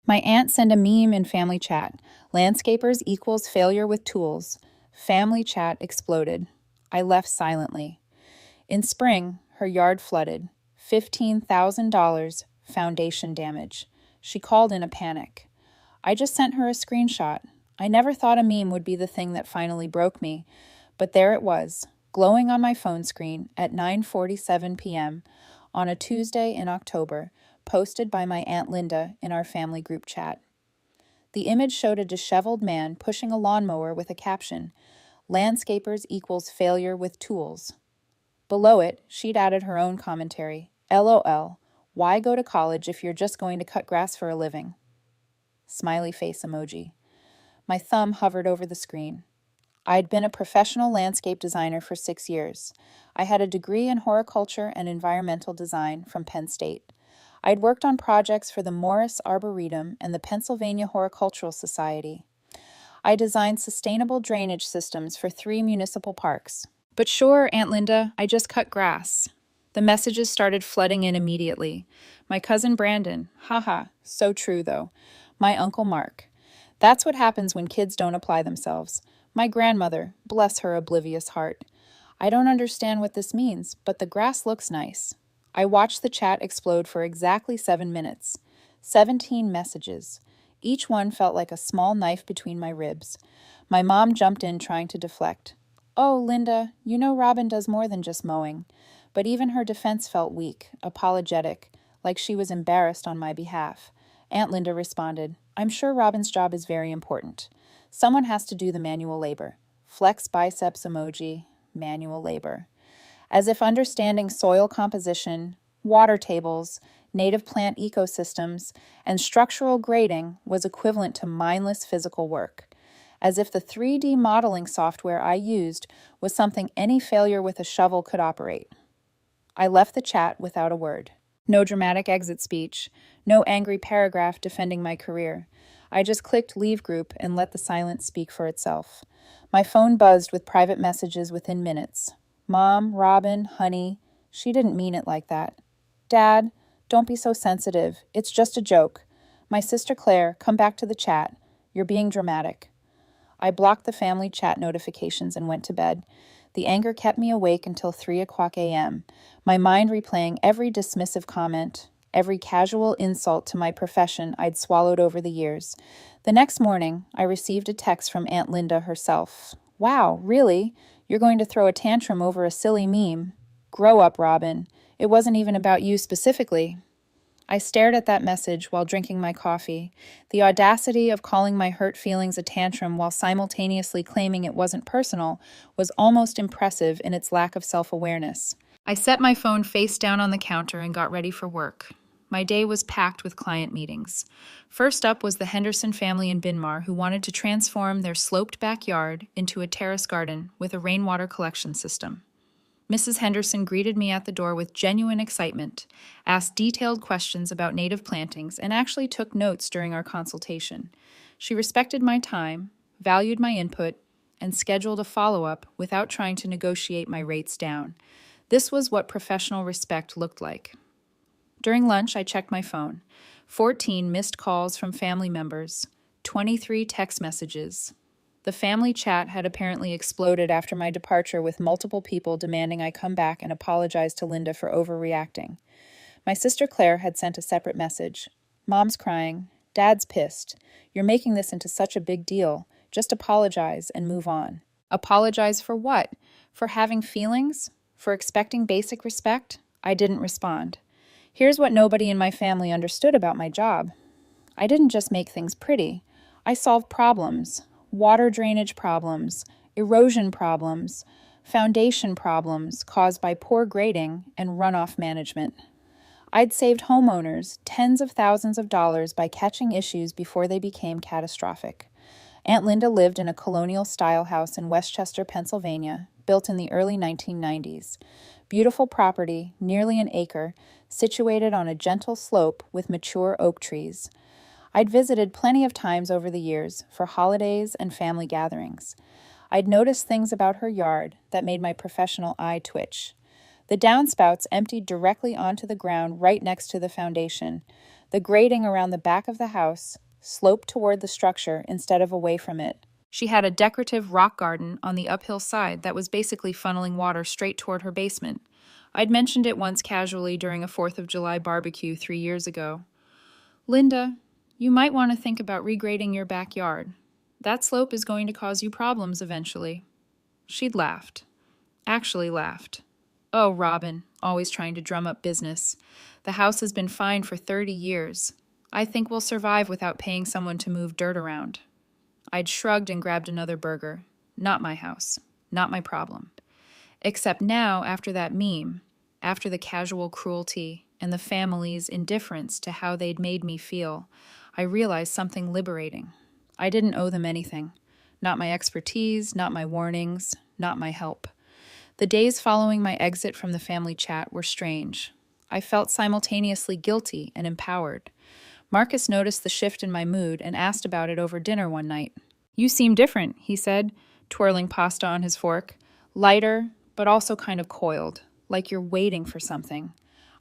My aunt sent a meme in family chat. Landscapers equals failure with tools. Family chat exploded. I left silently. In spring, her yard flooded. $15,000 foundation damage. She called in a panic. I just sent her a screenshot. I never thought a meme would be the thing that finally broke me, but there it was, glowing on my phone screen at 9:47 p.m. on a Tuesday in October, posted by my Aunt Linda in our family group chat. The image showed a disheveled man pushing a lawnmower with a caption, "Landscapers equals failure with tools." Below it, she'd added her own commentary, "LOL, why go to college if you're just going to cut grass for a living?" Smiley face emoji. My thumb hovered over the screen. I'd been a professional landscape designer for 6 years. I had a degree in horticulture and environmental design from Penn State. I'd worked on projects for the Morris Arboretum and the Pennsylvania Horticultural Society. I designed sustainable drainage systems for 3 municipal parks. But sure, Aunt Linda, I just cut grass. The messages started flooding in immediately. My cousin Brandon, haha, so true though. My uncle Mark. That's what happens when kids don't apply themselves. My grandmother, bless her oblivious heart. I don't understand what this means, but the grass looks nice. I watched the chat explode for exactly 7 minutes. 17 messages. Each one felt like a small knife between my ribs. My mom jumped in trying to deflect. "Oh, Linda, you know Robin does more than just mowing." But even her defense felt weak, apologetic, like she was embarrassed on my behalf. Aunt Linda responded, "I'm sure Robin's job is very important. Someone has to do the manual labor." Flex biceps emoji, manual labor. As if understanding soil composition, water tables, native plant ecosystems, and structural grading was equivalent to mindless physical work. As if the 3D modeling software I used was something any failure with a shovel could operate. I left the chat without a word. No dramatic exit speech, no angry paragraph defending my career. I just clicked leave group and let the silence speak for itself. My phone buzzed with private messages within minutes. "Mom, Robin, honey, she didn't mean it like that." "Dad, don't be so sensitive. It's just a joke." "My sister Claire, come back to the chat. You're being dramatic." I blocked the family chat notifications and went to bed. The anger kept me awake until 3 o'clock a.m., my mind replaying every dismissive comment, every casual insult to my profession I'd swallowed over the years. The next morning, I received a text from Aunt Linda herself. "Wow, really? You're going to throw a tantrum over a silly meme? Grow up, Robin. It wasn't even about you specifically." I stared at that message while drinking my coffee. The audacity of calling my hurt feelings a tantrum while simultaneously claiming it wasn't personal was almost impressive in its lack of self-awareness. I set my phone face down on the counter and got ready for work. My day was packed with client meetings. First up was the Henderson family in Binmar, who wanted to transform their sloped backyard into a terrace garden with a rainwater collection system. Mrs. Henderson greeted me at the door with genuine excitement, asked detailed questions about native plantings, and actually took notes during our consultation. She respected my time, valued my input, and scheduled a follow-up without trying to negotiate my rates down. This was what professional respect looked like. During lunch, I checked my phone. 14 missed calls from family members, 23 text messages. The family chat had apparently exploded after my departure, with multiple people demanding I come back and apologize to Linda for overreacting. My sister Claire had sent a separate message. "Mom's crying. Dad's pissed. You're making this into such a big deal. Just apologize and move on." Apologize for what? For having feelings? For expecting basic respect? I didn't respond. Here's what nobody in my family understood about my job. I didn't just make things pretty. I solved problems. Water drainage problems, erosion problems, foundation problems caused by poor grading and runoff management. I'd saved homeowners tens of thousands of dollars by catching issues before they became catastrophic. Aunt Linda lived in a colonial-style house in Westchester, Pennsylvania, built in the early 1990s. Beautiful property, nearly an acre, situated on a gentle slope with mature oak trees. I'd visited plenty of times over the years for holidays and family gatherings. I'd noticed things about her yard that made my professional eye twitch. The downspouts emptied directly onto the ground right next to the foundation. The grading around the back of the house sloped toward the structure instead of away from it. She had a decorative rock garden on the uphill side that was basically funneling water straight toward her basement. I'd mentioned it once casually during a 4th of July barbecue 3 years ago. Linda, you might want to think about regrading your backyard. That slope is going to cause you problems eventually. She'd laughed. Actually laughed. Oh, Robin, always trying to drum up business. The house has been fine for 30 years. I think we'll survive without paying someone to move dirt around. I'd shrugged and grabbed another burger. Not my house. Not my problem. Except now, after that meme, after the casual cruelty and the family's indifference to how they'd made me feel, I realized something liberating. I didn't owe them anything. Not my expertise, not my warnings, not my help. The days following my exit from the family chat were strange. I felt simultaneously guilty and empowered. Marcus noticed the shift in my mood and asked about it over dinner one night. "You seem different," he said, twirling pasta on his fork. "Lighter, but also kind of coiled, like you're waiting for something.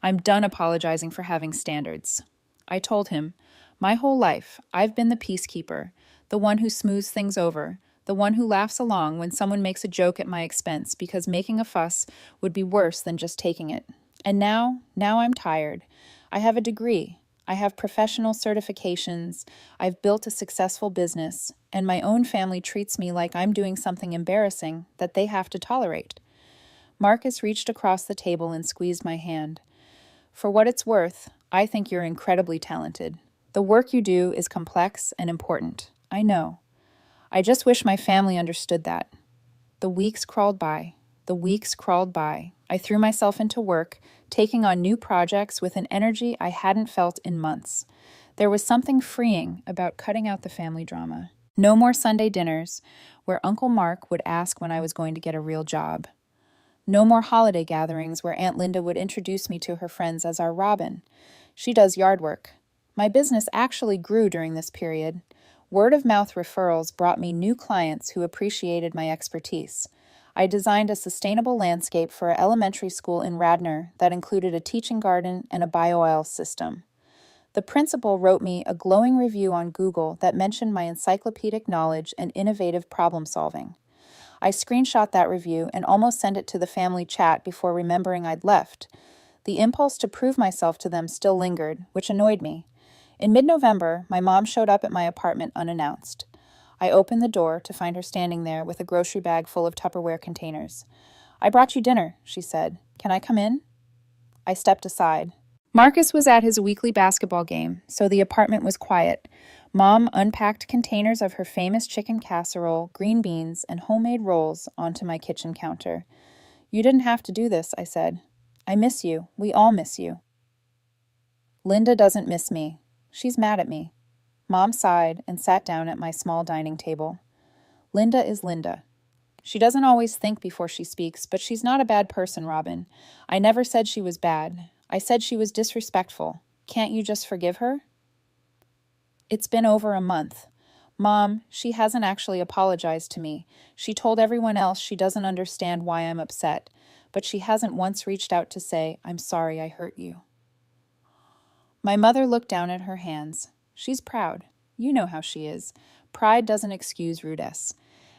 I'm done apologizing for having standards." I told him, "My whole life, I've been the peacekeeper, the one who smooths things over, the one who laughs along when someone makes a joke at my expense because making a fuss would be worse than just taking it. And now I'm tired. I have a degree. I have professional certifications. I've built a successful business, and my own family treats me like I'm doing something embarrassing that they have to tolerate." Marcus reached across the table and squeezed my hand. "For what it's worth, I think you're incredibly talented. The work you do is complex and important. I know. I just wish my family understood that." The weeks crawled by. The weeks crawled by. I threw myself into work, taking on new projects with an energy I hadn't felt in months. There was something freeing about cutting out the family drama. No more Sunday dinners, where Uncle Mark would ask when I was going to get a real job. No more holiday gatherings where Aunt Linda would introduce me to her friends as our Robin. She does yard work. My business actually grew during this period. Word-of-mouth referrals brought me new clients who appreciated my expertise. I designed a sustainable landscape for an elementary school in Radnor that included a teaching garden and a bio-oil system. The principal wrote me a glowing review on Google that mentioned my encyclopedic knowledge and innovative problem-solving. I screenshot that review and almost sent it to the family chat before remembering I'd left. The impulse to prove myself to them still lingered, which annoyed me. In mid-November, my mom showed up at my apartment unannounced. I opened the door to find her standing there with a grocery bag full of Tupperware containers. "I brought you dinner," she said. "Can I come in?" I stepped aside. Marcus was at his weekly basketball game, so the apartment was quiet. Mom unpacked containers of her famous chicken casserole, green beans, and homemade rolls onto my kitchen counter. "You didn't have to do this," I said. "I miss you. We all miss you." "Linda doesn't miss me. She's mad at me." Mom sighed and sat down at my small dining table. "Linda is Linda. She doesn't always think before she speaks, but she's not a bad person, Robin. I never said she was bad. I said she was disrespectful. Can't you just forgive her?" "It's been over a month. Mom, she hasn't actually apologized to me. She told everyone else she doesn't understand why I'm upset, but she hasn't once reached out to say, 'I'm sorry I hurt you.'" My mother looked down at her hands. She's proud. You know how she is. Pride doesn't excuse rudesse.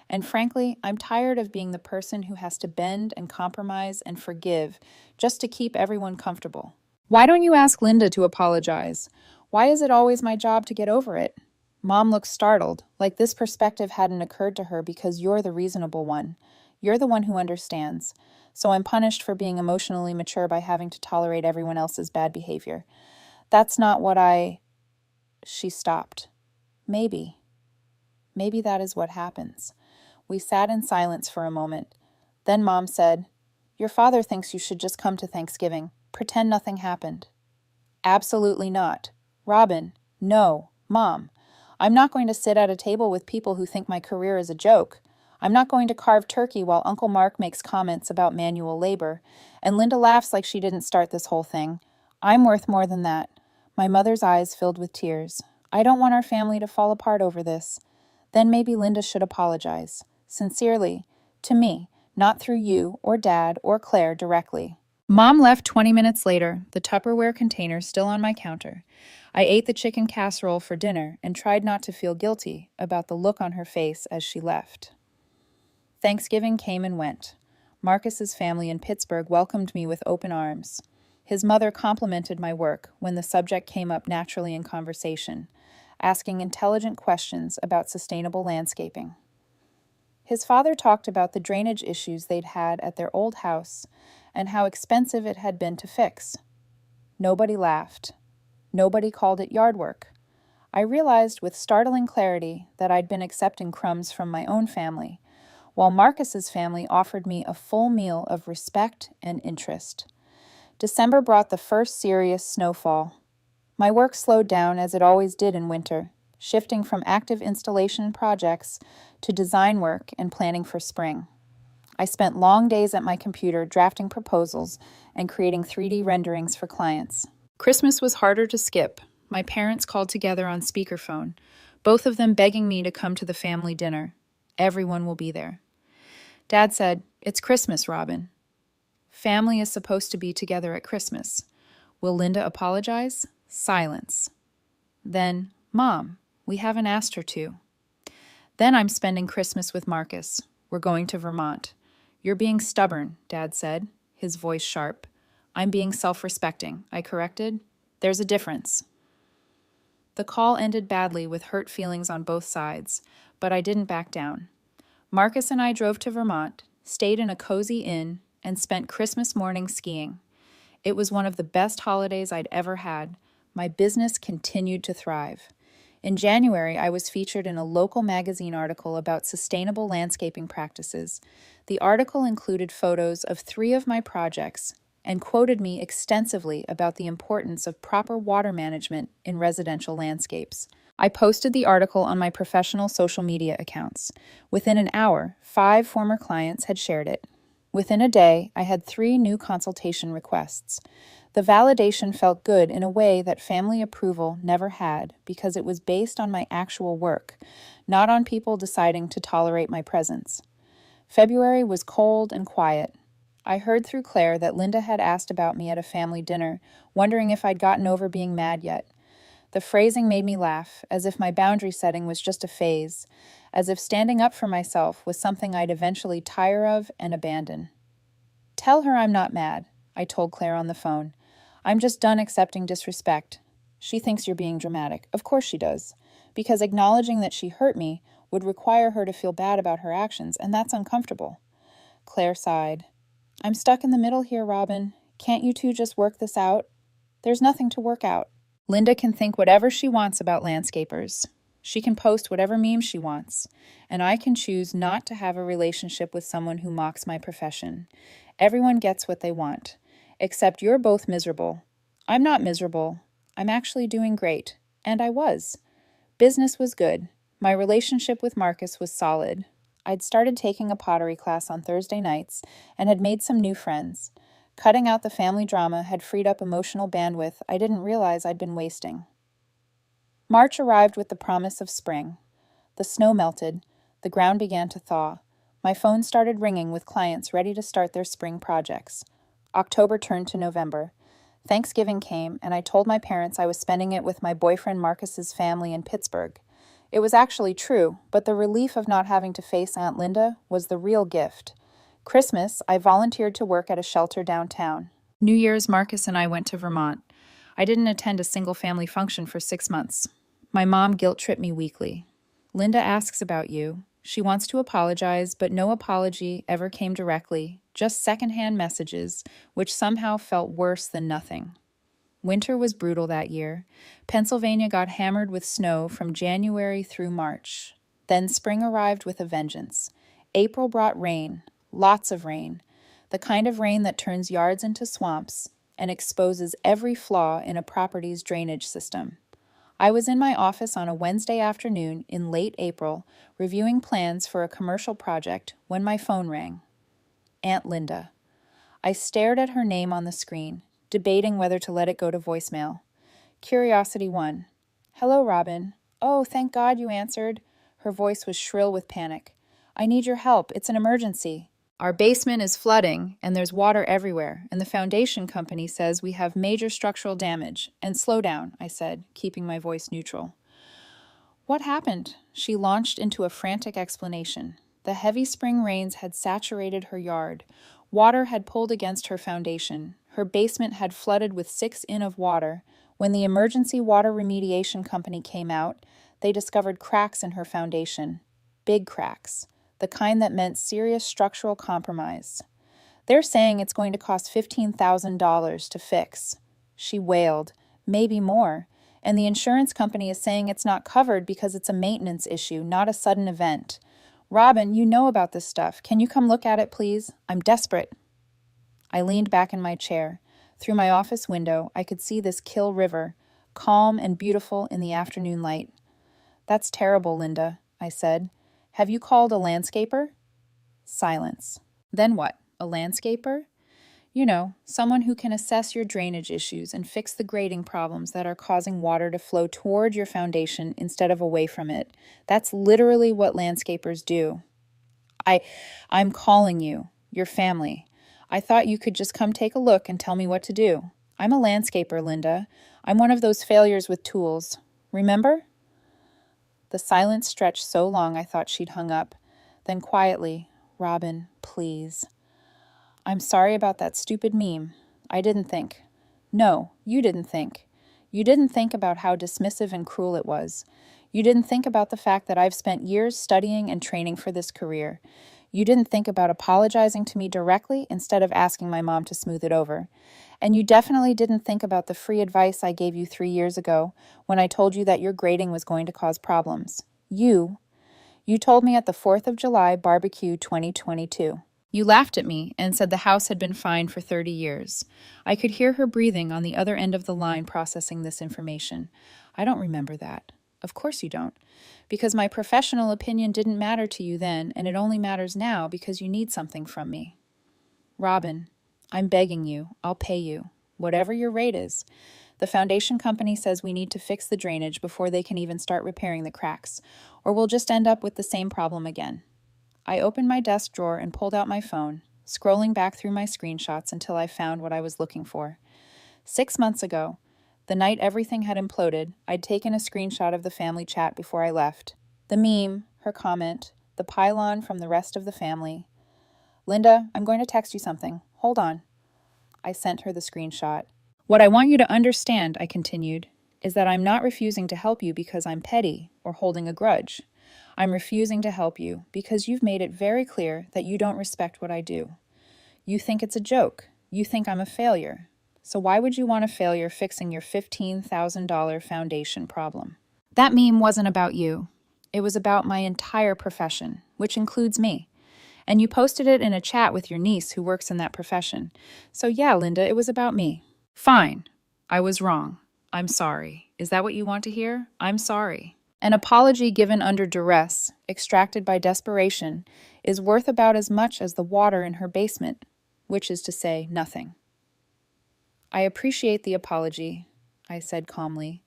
And frankly, I'm tired of being the person who has to bend and compromise and forgive just to keep everyone comfortable. "Why don't you ask Linda to apologize? Why is it always my job to get over it?" Mom looked startled, like this perspective hadn't occurred to her because you're the reasonable one. You're the one who understands. So I'm punished for being emotionally mature by having to tolerate everyone else's bad behavior. That's not what I... She stopped. Maybe. Maybe that is what happens. We sat in silence for a moment. Then Mom said, "Your father thinks you should just come to Thanksgiving. Pretend nothing happened." "Absolutely not. Robin, no. Mom, I'm not going to sit at a table with people who think my career is a joke. I'm not going to carve turkey while Uncle Mark makes comments about manual labor, and Linda laughs like she didn't start this whole thing. I'm worth more than that." My mother's eyes filled with tears. "I don't want our family to fall apart over this." Then maybe Linda should apologize. Sincerely. To me, not through you or Dad or Claire directly. Mom left 20 minutes later, the Tupperware container still on my counter. I ate the chicken casserole for dinner and tried not to feel guilty about the look on her face as she left. Thanksgiving came and went. Marcus's family in Pittsburgh welcomed me with open arms. His mother complimented my work when the subject came up naturally in conversation, asking intelligent questions about sustainable landscaping. His father talked about the drainage issues they'd had at their old house and how expensive it had been to fix. Nobody laughed. Nobody called it yard work. I realized with startling clarity that I'd been accepting crumbs from my own family, while Marcus's family offered me a full meal of respect and interest. December brought the first serious snowfall. My work slowed down as it always did in winter, shifting from active installation projects to design work and planning for spring. I spent long days at my computer drafting proposals and creating 3D renderings for clients. Christmas was harder to skip. My parents called together on speakerphone, both of them begging me to come to the family dinner. Everyone will be there. Dad said, "It's Christmas, Robin." Family is supposed to be together at Christmas. Will Linda apologize? Silence. Then, Mom, we haven't asked her to. Then I'm spending Christmas with Marcus. We're going to Vermont. You're being stubborn, Dad said, his voice sharp. I'm being self-respecting, I corrected. There's a difference. The call ended badly with hurt feelings on both sides, but I didn't back down. Marcus and I drove to Vermont, stayed in a cozy inn, and spent Christmas morning skiing. It was one of the best holidays I'd ever had. My business continued to thrive. In January, I was featured in a local magazine article about sustainable landscaping practices. The article included photos of 3 of my projects and quoted me extensively about the importance of proper water management in residential landscapes. I posted the article on my professional social media accounts. Within an hour, 5 former clients had shared it. Within a day, I had 3 new consultation requests. The validation felt good in a way that family approval never had because it was based on my actual work, not on people deciding to tolerate my presence. February was cold and quiet. I heard through Claire that Linda had asked about me at a family dinner, wondering if I'd gotten over being mad yet. The phrasing made me laugh, as if my boundary setting was just a phase, as if standing up for myself was something I'd eventually tire of and abandon. Tell her I'm not mad, I told Claire on the phone. I'm just done accepting disrespect. She thinks you're being dramatic. Of course she does. Because acknowledging that she hurt me would require her to feel bad about her actions, and that's uncomfortable. Claire sighed. I'm stuck in the middle here, Robin. Can't you two just work this out? There's nothing to work out. Linda can think whatever she wants about landscapers. She can post whatever memes she wants, and I can choose not to have a relationship with someone who mocks my profession. Everyone gets what they want. Except you're both miserable. I'm not miserable. I'm actually doing great. And I was. Business was good. My relationship with Marcus was solid. I'd started taking a pottery class on Thursday nights and had made some new friends. Cutting out the family drama had freed up emotional bandwidth I didn't realize I'd been wasting. March arrived with the promise of spring. The snow melted. The ground began to thaw. My phone started ringing with clients ready to start their spring projects. October turned to November. Thanksgiving came, and I told my parents I was spending it with my boyfriend Marcus's family in Pittsburgh. It was actually true, but the relief of not having to face Aunt Linda was the real gift. Christmas, I volunteered to work at a shelter downtown. New Year's, Marcus and I went to Vermont. I didn't attend a single family function for 6 months. My mom guilt-tripped me weekly. Linda asks about you. She wants to apologize, but no apology ever came directly, just secondhand messages, which somehow felt worse than nothing. Winter was brutal that year. Pennsylvania got hammered with snow from January through March. Then spring arrived with a vengeance. April brought rain, lots of rain, the kind of rain that turns yards into swamps and exposes every flaw in a property's drainage system. I was in my office on a Wednesday afternoon in late April, reviewing plans for a commercial project when my phone rang. Aunt Linda. I stared at her name on the screen, debating whether to let it go to voicemail. Curiosity won. Hello, Robin. Oh, thank God you answered. Her voice was shrill with panic. I need your help. It's an emergency. Our basement is flooding, and there's water everywhere, and the foundation company says we have major structural damage. And slow down, I said, keeping my voice neutral. What happened? She launched into a frantic explanation. The heavy spring rains had saturated her yard. Water had pulled against her foundation. Her basement had flooded with 6 in of water. When the emergency water remediation company came out, they discovered cracks in her foundation. Big cracks. The kind that meant serious structural compromise. They're saying it's going to cost $15,000 to fix. She wailed. Maybe more. And the insurance company is saying it's not covered because it's a maintenance issue, not a sudden event. Robin, you know about this stuff. Can you come look at it, please? I'm desperate. I leaned back in my chair. Through my office window, I could see this Kill River, calm and beautiful in the afternoon light. That's terrible, Linda, I said. Have you called a landscaper? Silence. Then what? A landscaper? You know, someone who can assess your drainage issues and fix the grading problems that are causing water to flow toward your foundation instead of away from it. That's literally what landscapers do. I'm calling you, your family. I thought you could just come take a look and tell me what to do. I'm a landscaper, Linda. I'm one of those failures with tools. Remember? The silence stretched so long I thought she'd hung up. Then quietly, Robin, please. I'm sorry about that stupid meme. I didn't think. No, you didn't think. You didn't think about how dismissive and cruel it was. You didn't think about the fact that I've spent years studying and training for this career. You didn't think about apologizing to me directly instead of asking my mom to smooth it over. And you definitely didn't think about the free advice I gave you 3 years ago when I told you that your grading was going to cause problems. You told me at the 4th of July barbecue 2022. You laughed at me and said the house had been fine for 30 years. I could hear her breathing on the other end of the line processing this information. I don't remember that. Of course you don't. Because my professional opinion didn't matter to you then, and it only matters now because you need something from me. Robin, I'm begging you. I'll pay you. Whatever your rate is. The foundation company says we need to fix the drainage before they can even start repairing the cracks, or we'll just end up with the same problem again. I opened my desk drawer and pulled out my phone, scrolling back through my screenshots until I found what I was looking for. 6 months ago, the night everything had imploded, I'd taken a screenshot of the family chat before I left. The meme, her comment, the pylon from the rest of the family. Linda, I'm going to text you something. Hold on. I sent her the screenshot. What I want you to understand, I continued, is that I'm not refusing to help you because I'm petty or holding a grudge. I'm refusing to help you because you've made it very clear that you don't respect what I do. You think it's a joke. You think I'm a failure. So why would you want a failure fixing your $15,000 foundation problem? That meme wasn't about you. It was about my entire profession, which includes me. And you posted it in a chat with your niece who works in that profession. So yeah, Linda, it was about me. Fine. I was wrong. I'm sorry. Is that what you want to hear? I'm sorry. An apology given under duress, extracted by desperation, is worth about as much as the water in her basement, which is to say, nothing. I appreciate the apology, I said calmly,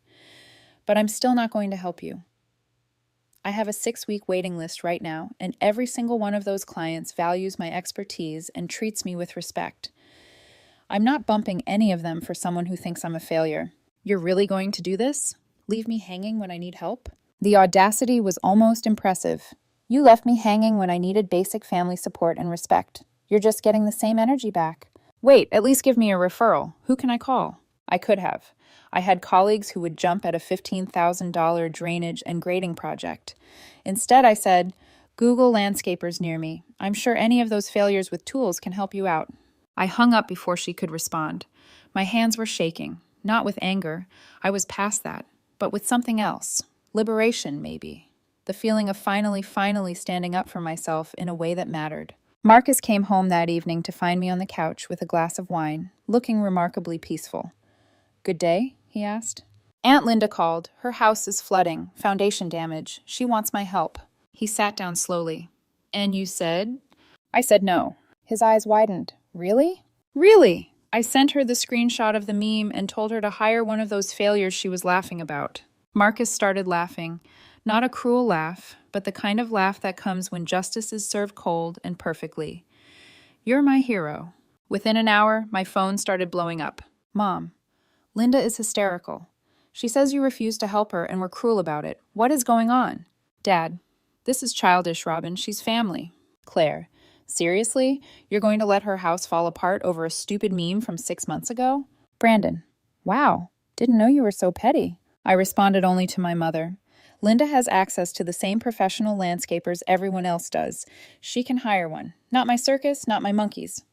but I'm still not going to help you. I have a 6-week waiting list right now, and every single one of those clients values my expertise and treats me with respect. I'm not bumping any of them for someone who thinks I'm a failure. You're really going to do this? Leave me hanging when I need help? The audacity was almost impressive. You left me hanging when I needed basic family support and respect. You're just getting the same energy back. Wait, at least give me a referral. Who can I call? I could have. I had colleagues who would jump at a $15,000 drainage and grading project. Instead, I said, Google landscapers near me. I'm sure any of those failures with tools can help you out. I hung up before she could respond. My hands were shaking, not with anger. I was past that, but with something else. Liberation, maybe. The feeling of finally standing up for myself in a way that mattered. Marcus came home that evening to find me on the couch with a glass of wine, looking remarkably peaceful. Good day? He asked. Aunt Linda called. Her house is flooding, foundation damage. She wants my help. He sat down slowly. And you said? I said no. His eyes widened. Really? Really? I sent her the screenshot of the meme and told her to hire one of those failures she was laughing about. Marcus started laughing. Not a cruel laugh, but the kind of laugh that comes when justice is served cold and perfectly. You're my hero. Within an hour, my phone started blowing up. Mom, Linda is hysterical. She says you refused to help her and were cruel about it. What is going on? Dad, this is childish, Robin. She's family. Claire, seriously? You're going to let her house fall apart over a stupid meme from 6 months ago? Brandon, wow, didn't know you were so petty. I responded only to my mother. Linda has access to the same professional landscapers everyone else does. She can hire one. Not my circus, not my monkeys.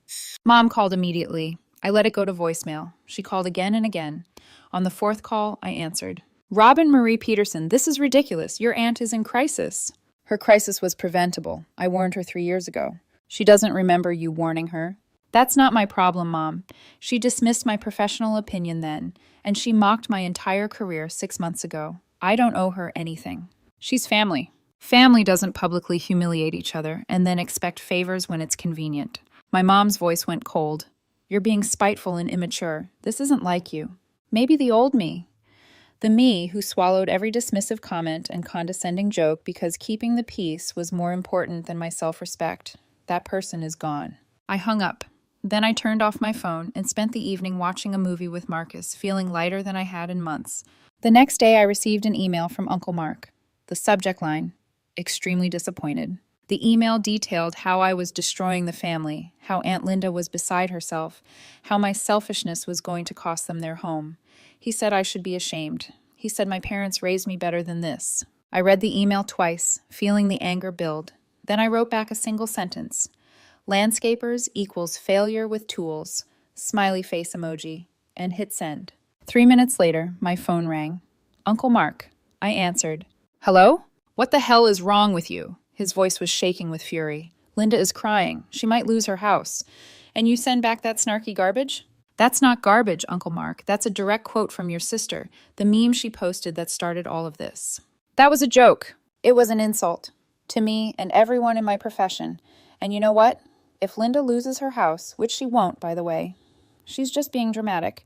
Mom called immediately. I let it go to voicemail. She called again and again. On the fourth call, I answered. Robin Marie Peterson, this is ridiculous. Your aunt is in crisis. Her crisis was preventable. I warned her 3 years ago. She doesn't remember you warning her. That's not my problem, Mom. She dismissed my professional opinion then, and she mocked my entire career 6 months ago. I don't owe her anything. She's family. Family doesn't publicly humiliate each other and then expect favors when it's convenient. My mom's voice went cold. You're being spiteful and immature. This isn't like you. Maybe the old me. The me who swallowed every dismissive comment and condescending joke because keeping the peace was more important than my self-respect. That person is gone. I hung up. Then I turned off my phone and spent the evening watching a movie with Marcus, feeling lighter than I had in months. The next day I received an email from Uncle Mark. The subject line, extremely disappointed. The email detailed how I was destroying the family, how Aunt Linda was beside herself, how my selfishness was going to cost them their home. He said I should be ashamed. He said my parents raised me better than this. I read the email twice, feeling the anger build. Then I wrote back a single sentence. Landscapers equals failure with tools, smiley face emoji, and hit send. 3 minutes later, my phone rang. Uncle Mark. I answered. Hello? What the hell is wrong with you? His voice was shaking with fury. Linda is crying. She might lose her house. And you send back that snarky garbage? That's not garbage, Uncle Mark. That's a direct quote from your sister, the meme she posted that started all of this. That was a joke. It was an insult. To me and everyone in my profession. And you know what? If Linda loses her house, which she won't, by the way, she's just being dramatic.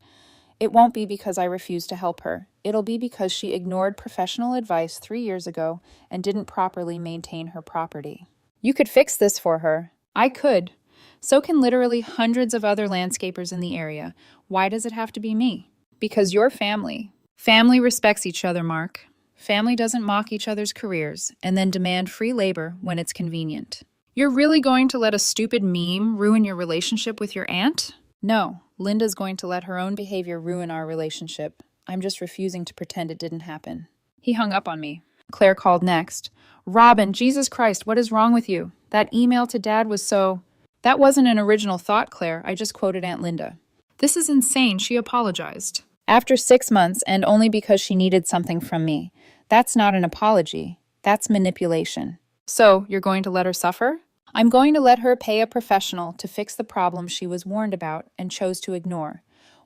It won't be because I refuse to help her. It'll be because she ignored professional advice 3 years ago and didn't properly maintain her property. You could fix this for her. I could. So can literally hundreds of other landscapers in the area. Why does it have to be me? Because you're family. Family respects each other, Mark. Family doesn't mock each other's careers and then demand free labor when it's convenient. You're really going to let a stupid meme ruin your relationship with your aunt? No, Linda's going to let her own behavior ruin our relationship. I'm just refusing to pretend it didn't happen. He hung up on me. Claire called next. Robin, Jesus Christ, what is wrong with you? That email to Dad was so... That wasn't an original thought, Claire. I just quoted Aunt Linda. This is insane. She apologized. After 6 months, and only because she needed something from me. That's not an apology. That's manipulation. So, you're going to let her suffer? I'm going to let her pay a professional to fix the problem she was warned about and chose to ignore.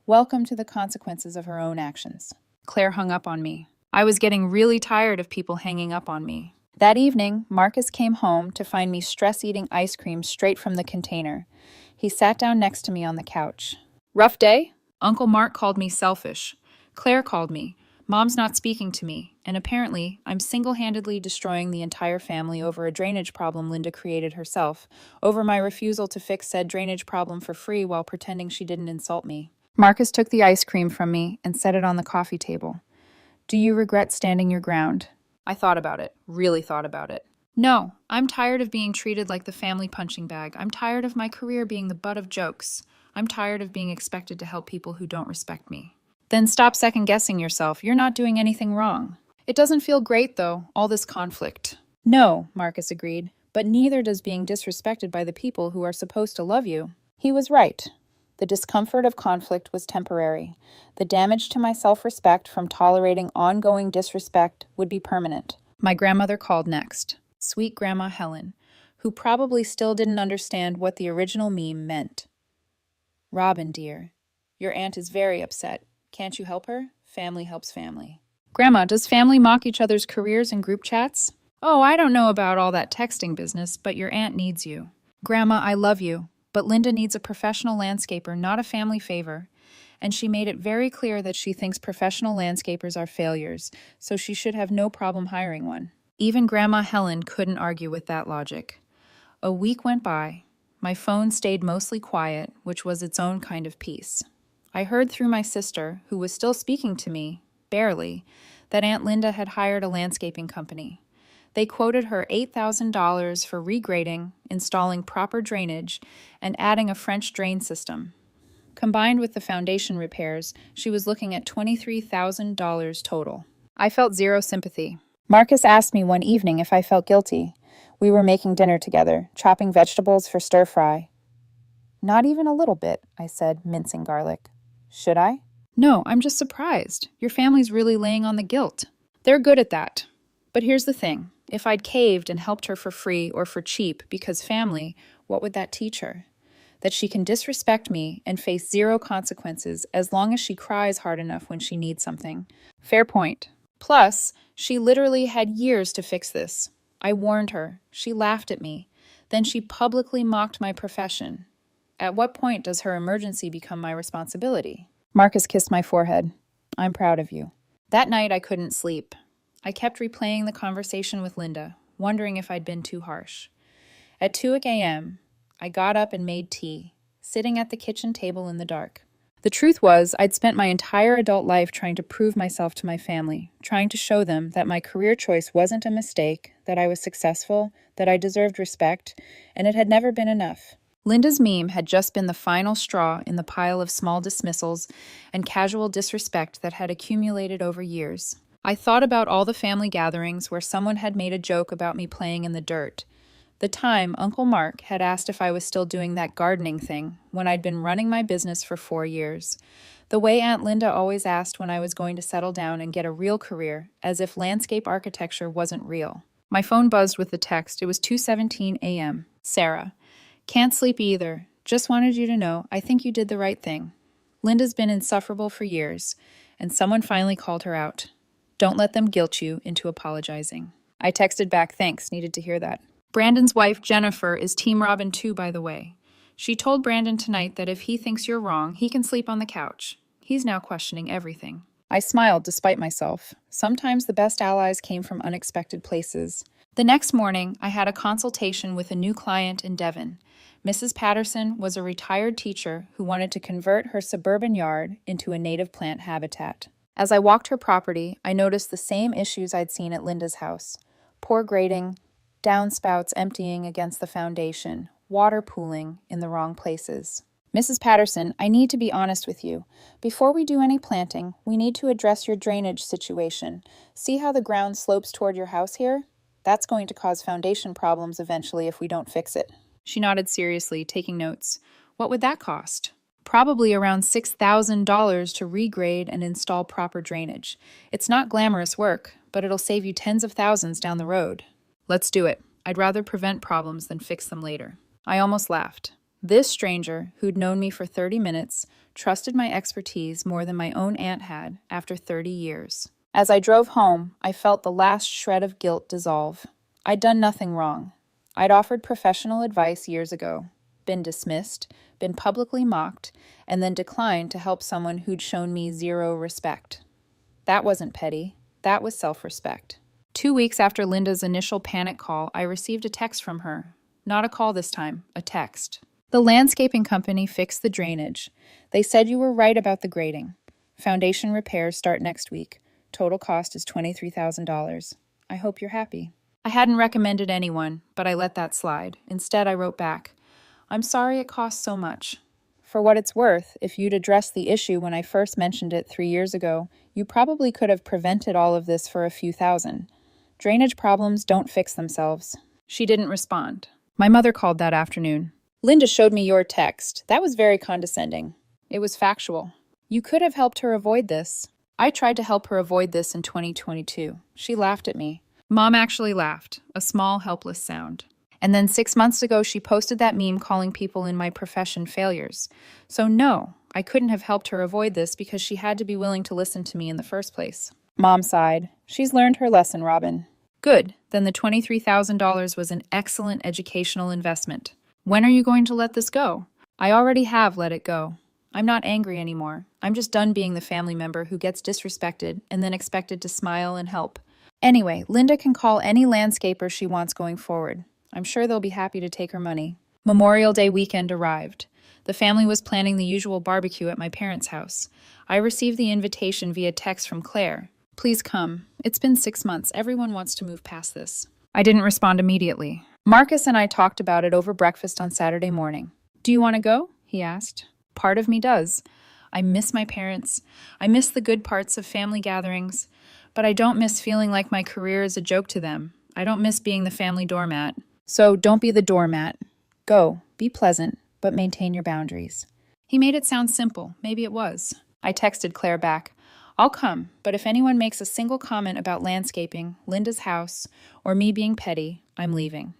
Welcome to the consequences of her own actions. Claire hung up on me. I was getting really tired of people hanging up on me. That evening, Marcus came home to find me stress-eating ice cream straight from the container. He sat down next to me on the couch. Rough day? Uncle Mark called me selfish. Claire called me. Mom's not speaking to me, and apparently, I'm single-handedly destroying the entire family over a drainage problem Linda created herself, over my refusal to fix said drainage problem for free while pretending she didn't insult me. Marcus took the ice cream from me and set it on the coffee table. Do you regret standing your ground? I thought about it, really thought about it. No, I'm tired of being treated like the family punching bag. I'm tired of my career being the butt of jokes. I'm tired of being expected to help people who don't respect me. Then stop second-guessing yourself. You're not doing anything wrong. It doesn't feel great, though, all this conflict. No, Marcus agreed, but neither does being disrespected by the people who are supposed to love you. He was right. The discomfort of conflict was temporary. The damage to my self-respect from tolerating ongoing disrespect would be permanent. My grandmother called next. Sweet Grandma Helen, who probably still didn't understand what the original meme meant. Robin, dear, your aunt is very upset. Can't you help her? Family helps family. Grandma, does family mock each other's careers in group chats? Oh, I don't know about all that texting business, but your aunt needs you. Grandma, I love you, but Linda needs a professional landscaper, not a family favor. And she made it very clear that she thinks professional landscapers are failures, so she should have no problem hiring one. Even Grandma Helen couldn't argue with that logic. A week went by. My phone stayed mostly quiet, which was its own kind of peace. I heard through my sister, who was still speaking to me, barely, that Aunt Linda had hired a landscaping company. They quoted her $8,000 for regrading, installing proper drainage, and adding a French drain system. Combined with the foundation repairs, she was looking at $23,000 total. I felt zero sympathy. Marcus asked me one evening if I felt guilty. We were making dinner together, chopping vegetables for stir-fry. Not even a little bit, I said, mincing garlic. Should I? No, I'm just surprised. Your family's really laying on the guilt. They're good at that. But here's the thing. If I'd caved and helped her for free or for cheap because family, what would that teach her? That she can disrespect me and face zero consequences as long as she cries hard enough when she needs something. Fair point. Plus, she literally had years to fix this. I warned her. She laughed at me. Then she publicly mocked my profession. At what point does her emergency become my responsibility? Marcus kissed my forehead. I'm proud of you. That night I couldn't sleep. I kept replaying the conversation with Linda, wondering if I'd been too harsh. At 2 a.m., I got up and made tea, sitting at the kitchen table in the dark. The truth was, I'd spent my entire adult life trying to prove myself to my family, trying to show them that my career choice wasn't a mistake, that I was successful, that I deserved respect, and it had never been enough. Linda's meme had just been the final straw in the pile of small dismissals and casual disrespect that had accumulated over years. I thought about all the family gatherings where someone had made a joke about me playing in the dirt. The time Uncle Mark had asked if I was still doing that gardening thing when I'd been running my business for 4 years. The way Aunt Linda always asked when I was going to settle down and get a real career, as if landscape architecture wasn't real. My phone buzzed with the text. It was 2:17 a.m. Sarah. Can't sleep either. Just wanted you to know, I think you did the right thing. Linda's been insufferable for years, and someone finally called her out. Don't let them guilt you into apologizing. I texted back, thanks, needed to hear that. Brandon's wife, Jennifer, is Team Robin too, by the way. She told Brandon tonight that if he thinks you're wrong, he can sleep on the couch. He's now questioning everything. I smiled despite myself. Sometimes the best allies came from unexpected places. The next morning, I had a consultation with a new client in Devon. Mrs. Patterson was a retired teacher who wanted to convert her suburban yard into a native plant habitat. As I walked her property, I noticed the same issues I'd seen at Linda's house. Poor grading, downspouts emptying against the foundation, water pooling in the wrong places. Mrs. Patterson, I need to be honest with you. Before we do any planting, we need to address your drainage situation. See how the ground slopes toward your house here? That's going to cause foundation problems eventually if we don't fix it. She nodded seriously, taking notes. What would that cost? Probably around $6,000 to regrade and install proper drainage. It's not glamorous work, but it'll save you tens of thousands down the road. Let's do it. I'd rather prevent problems than fix them later. I almost laughed. This stranger, who'd known me for 30 minutes, trusted my expertise more than my own aunt had after 30 years. As I drove home, I felt the last shred of guilt dissolve. I'd done nothing wrong. I'd offered professional advice years ago, been dismissed, been publicly mocked, and then declined to help someone who'd shown me zero respect. That wasn't petty. That was self-respect. 2 weeks after Linda's initial panic call, I received a text from her. Not a call this time, a text. The landscaping company fixed the drainage. They said you were right about the grading. Foundation repairs start next week. Total cost is $23,000. I hope you're happy. I hadn't recommended anyone, but I let that slide. Instead, I wrote back, I'm sorry it costs so much. For what it's worth, if you'd addressed the issue when I first mentioned it 3 years ago, you probably could have prevented all of this for a few thousand. Drainage problems don't fix themselves. She didn't respond. My mother called that afternoon. Linda showed me your text. That was very condescending. It was factual. You could have helped her avoid this. I tried to help her avoid this in 2022. She laughed at me. Mom actually laughed, a small, helpless sound. And then 6 months ago, she posted that meme calling people in my profession failures. So no, I couldn't have helped her avoid this because she had to be willing to listen to me in the first place. Mom sighed. She's learned her lesson, Robin. Good, then the $23,000 was an excellent educational investment. When are you going to let this go? I already have let it go. I'm not angry anymore. I'm just done being the family member who gets disrespected and then expected to smile and help. Anyway, Linda can call any landscaper she wants going forward. I'm sure they'll be happy to take her money. Memorial Day weekend arrived. The family was planning the usual barbecue at my parents' house. I received the invitation via text from Claire. Please come. It's been 6 months. Everyone wants to move past this. I didn't respond immediately. Marcus and I talked about it over breakfast on Saturday morning. Do you want to go? He asked. Part of me does. I miss my parents. I miss the good parts of family gatherings. But I don't miss feeling like my career is a joke to them. I don't miss being the family doormat. So don't be the doormat. Go, be pleasant, but maintain your boundaries. He made it sound simple. Maybe it was. I texted Claire back. I'll come, but if anyone makes a single comment about landscaping, Linda's house, or me being petty, I'm leaving.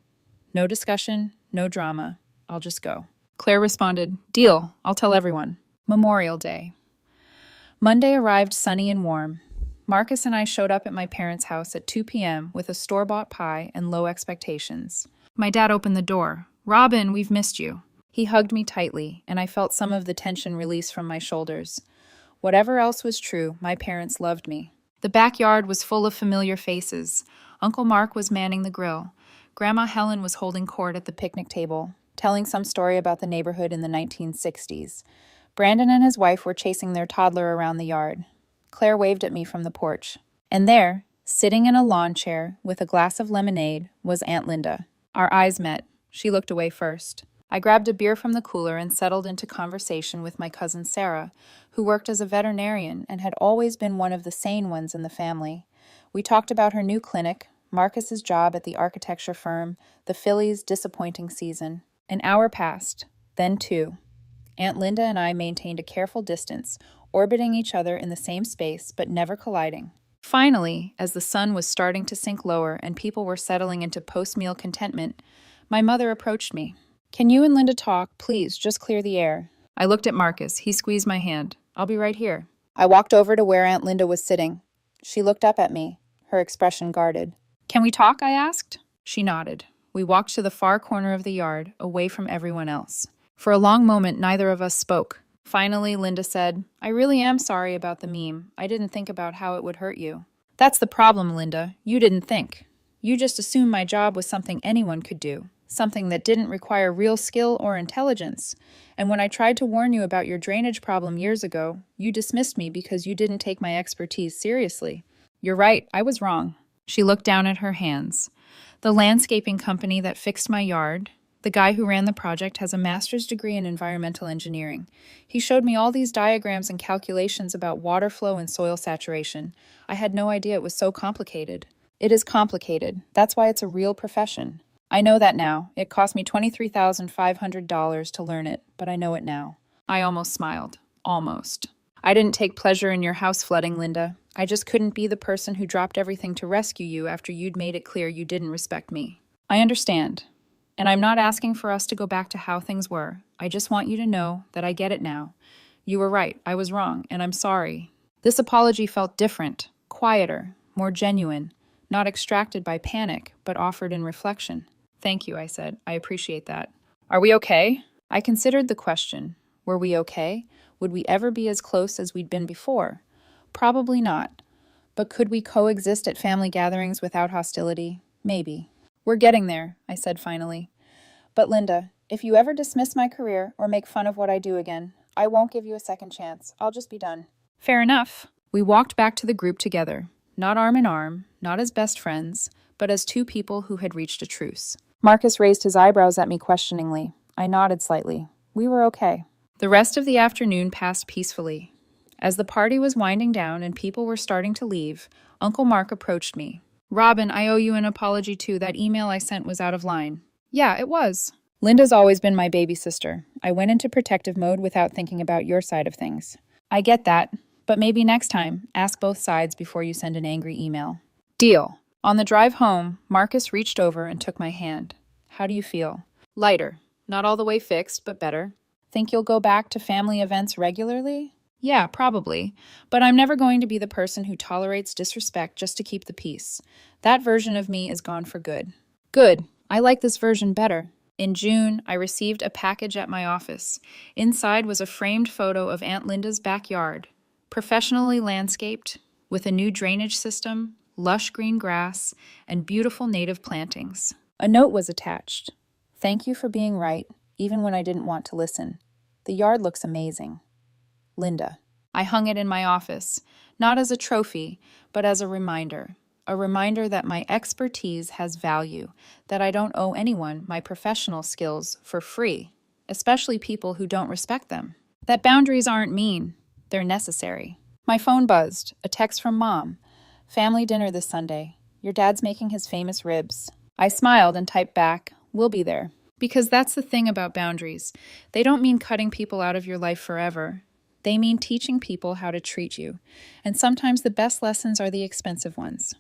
No discussion, no drama. I'll just go. Claire responded, Deal, I'll tell everyone. Memorial Day. Monday arrived sunny and warm. Marcus and I showed up at my parents' house at 2 p.m. with a store-bought pie and low expectations. My dad opened the door. Robin, we've missed you. He hugged me tightly, and I felt some of the tension release from my shoulders. Whatever else was true, my parents loved me. The backyard was full of familiar faces. Uncle Mark was manning the grill. Grandma Helen was holding court at the picnic table, telling some story about the neighborhood in the 1960s. Brandon and his wife were chasing their toddler around the yard. Claire waved at me from the porch. And there, sitting in a lawn chair with a glass of lemonade, was Aunt Linda. Our eyes met. She looked away first. I grabbed a beer from the cooler and settled into conversation with my cousin Sarah, who worked as a veterinarian and had always been one of the sane ones in the family. We talked about her new clinic, Marcus's job at the architecture firm, the Phillies' disappointing season. An hour passed, then 2. Aunt Linda and I maintained a careful distance, orbiting each other in the same space but never colliding. Finally, as the sun was starting to sink lower and people were settling into post-meal contentment, my mother approached me. Can you and Linda talk? Please, just clear the air. I looked at Marcus. He squeezed my hand. I'll be right here. I walked over to where Aunt Linda was sitting. She looked up at me, her expression guarded. Can we talk? I asked. She nodded. We walked to the far corner of the yard, away from everyone else. For a long moment, neither of us spoke. Finally, Linda said, I really am sorry about the meme. I didn't think about how it would hurt you. That's the problem, Linda. You didn't think. You just assumed my job was something anyone could do. Something that didn't require real skill or intelligence. And when I tried to warn you about your drainage problem years ago, you dismissed me because you didn't take my expertise seriously. You're right, I was wrong. She looked down at her hands. The landscaping company that fixed my yard, the guy who ran the project, has a master's degree in environmental engineering. He showed me all these diagrams and calculations about water flow and soil saturation. I had no idea it was so complicated. It is complicated. That's why it's a real profession. I know that now. It cost me $23,500 to learn it, but I know it now. I almost smiled. Almost. I didn't take pleasure in your house flooding, Linda. I just couldn't be the person who dropped everything to rescue you after you'd made it clear you didn't respect me. I understand. And I'm not asking for us to go back to how things were. I just want you to know that I get it now. You were right. I was wrong, and I'm sorry. This apology felt different, quieter, more genuine, not extracted by panic, but offered in reflection. Thank you, I said. I appreciate that. Are we okay? I considered the question. Were we okay? Would we ever be as close as we'd been before? Probably not. But could we coexist at family gatherings without hostility? Maybe. We're getting there, I said finally. But Linda, if you ever dismiss my career or make fun of what I do again, I won't give you a second chance. I'll just be done. Fair enough. We walked back to the group together, not arm in arm, not as best friends, but as two people who had reached a truce. Marcus raised his eyebrows at me questioningly. I nodded slightly. We were okay. The rest of the afternoon passed peacefully. As the party was winding down and people were starting to leave, Uncle Mark approached me. Robin, I owe you an apology too. That email I sent was out of line. Yeah, it was. Linda's always been my baby sister. I went into protective mode without thinking about your side of things. I get that, but maybe next time, ask both sides before you send an angry email. Deal. On the drive home, Marcus reached over and took my hand. How do you feel? Lighter. Not all the way fixed, but better. Think you'll go back to family events regularly? Yeah, probably. But I'm never going to be the person who tolerates disrespect just to keep the peace. That version of me is gone for good. Good. I like this version better. In June, I received a package at my office. Inside was a framed photo of Aunt Linda's backyard, professionally landscaped, with a new drainage system, lush green grass, and beautiful native plantings. A note was attached. Thank you for being right, even when I didn't want to listen. The yard looks amazing. Linda. I hung it in my office, not as a trophy, but as a reminder that my expertise has value, that I don't owe anyone my professional skills for free, especially people who don't respect them. That boundaries aren't mean, they're necessary. My phone buzzed, a text from Mom. Family dinner this Sunday. Your dad's making his famous ribs. I smiled and typed back, we'll be there. Because that's the thing about boundaries. They don't mean cutting people out of your life forever. They mean teaching people how to treat you. And sometimes the best lessons are the expensive ones.